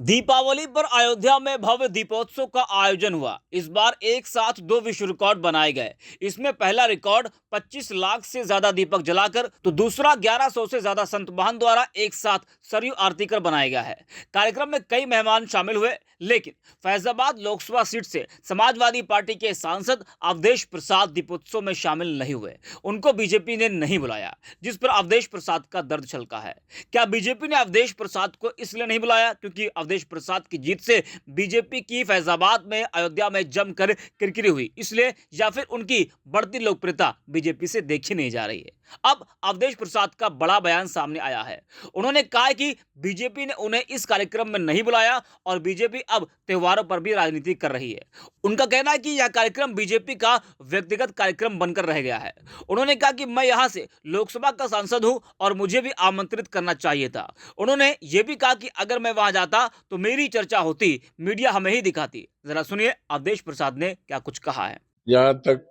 दीपावली पर अयोध्या में भव्य दीपोत्सव का आयोजन हुआ। इस बार एक साथ दो विश्व रिकॉर्ड बनाए गए। इसमें पहला रिकॉर्ड 25 लाख से ज्यादा दीपक जलाकर तो दूसरा 1100 से ज्यादा संत महंत द्वारा एक साथ सरयू आरती कर बनाया गया है। कार्यक्रम में कई मेहमान शामिल हुए, लेकिन फैजाबाद लोकसभा सीट से समाजवादी पार्टी के सांसद अवधेश प्रसाद दीपोत्सव में शामिल नहीं हुए। उनको बीजेपी ने नहीं बुलाया, जिस पर अवधेश प्रसाद का दर्द छलका है। क्या बीजेपी ने अवधेश प्रसाद को इसलिए नहीं बुलाया क्योंकि अवधेश प्रसाद की जीत से बीजेपी की फैजाबाद में अयोध्या में जमकर किरकिरी हुई, इसलिए, या फिर उनकी बढ़ती लोकप्रियता बीजेपी से देखी नहीं जा रही है? अब अवधेश प्रसाद का बड़ा बयान सामने आया है। उन्होंने कहा कि बीजेपी ने उन्हें इस कार्यक्रम में नहीं बुलाया और बीजेपी अब त्योहारों पर भी राजनीति कर रही है। उनका कहना है कि यह कार्यक्रम बीजेपी का व्यक्तिगत कार्यक्रम बनकर रह गया है। उन्होंने कहा कि मैं यहां से लोकसभा का सांसद हूं और मुझे भी आमंत्रित करना चाहिए था। उन्होंने यह भी कहा कि अगर मैं वहां जाता तो मेरी चर्चा होती, मीडिया हमें ही दिखाती। जरा सुनिए अवधेश प्रसाद ने क्या कुछ कहा है। जहां तक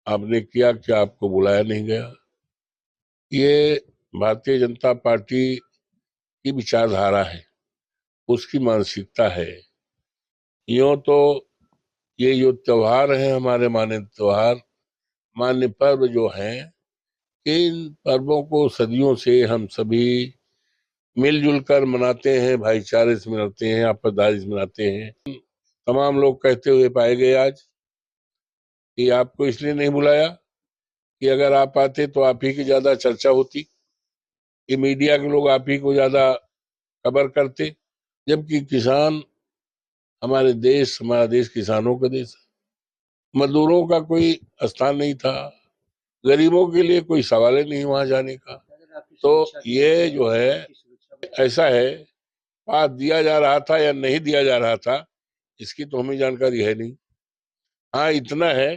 आपने किया कि आपको बुलाया नहीं गया, ये भारतीय जनता पार्टी की विचारधारा है, उसकी मानसिकता है। यूं तो ये जो त्योहार है, हमारे मान्य त्योहार, मान्य पर्व जो हैं, इन पर्वों को सदियों से हम सभी मिलजुल कर मनाते हैं, भाईचारे से मनाते हैं, आपसदारी से मनाते हैं। तमाम लोग कहते हुए पाए गए आज कि आपको इसलिए नहीं बुलाया कि अगर आप आते तो आप ही की ज्यादा चर्चा होती, ये मीडिया के लोग आप ही को ज्यादा खबर करते, जबकि किसान हमारा देश किसानों का देश है। मजदूरों का कोई स्थान नहीं था, गरीबों के लिए कोई सवाल ही नहीं वहां जाने का। तो ये जो है, ऐसा है, पास दिया जा रहा था या नहीं दिया जा रहा था, इसकी तो हमें जानकारी है नहीं। हाँ, इतना है,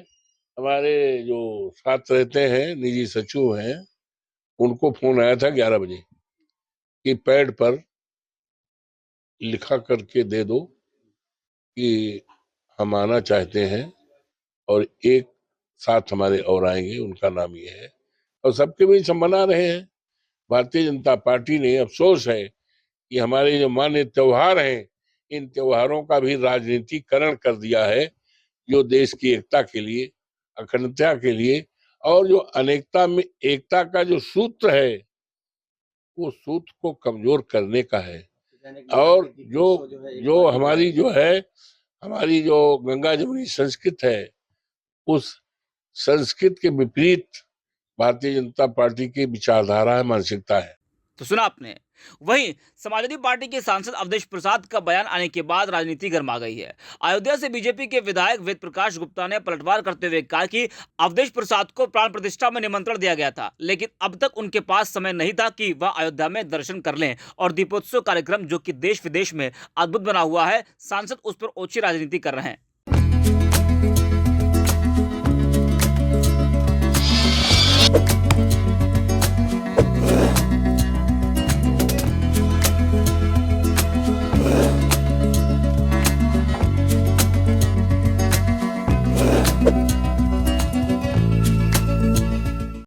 हमारे जो साथ रहते हैं, निजी सचिव हैं, उनको फोन आया था 11 बजे कि पैड पर लिखा करके दे दो कि हम आना चाहते हैं और एक साथ हमारे और आएंगे, उनका नाम ये है। और सबके बीच हम बना रहे हैं। भारतीय जनता पार्टी ने, अफसोस है कि हमारे जो मान्य त्योहार हैं, इन त्योहारों का भी राजनीतिकरण कर दिया है, जो देश की एकता के लिए, अखंडता के लिए और जो अनेकता में एकता का जो सूत्र है, वो सूत्र को कमजोर करने का है। और जो हमारी जो है, हमारी जो गंगा जमुनी संस्कृत है, उस संस्कृत के विपरीत भारतीय जनता पार्टी की विचारधारा है, मानसिकता है। तो सुना आपने। वहीं समाजवादी पार्टी के सांसद अवधेश प्रसाद का बयान आने के बाद राजनीति गर्मा गई है। अयोध्या से बीजेपी के विधायक वेद प्रकाश गुप्ता ने पलटवार करते हुए कहा कि अवधेश प्रसाद को प्राण प्रतिष्ठा में निमंत्रण दिया गया था, लेकिन अब तक उनके पास समय नहीं था कि वह अयोध्या में दर्शन कर लें और दीपोत्सव कार्यक्रम, जो कि देश विदेश में अद्भुत बना हुआ है, सांसद उस पर ओछी राजनीति कर रहे हैं।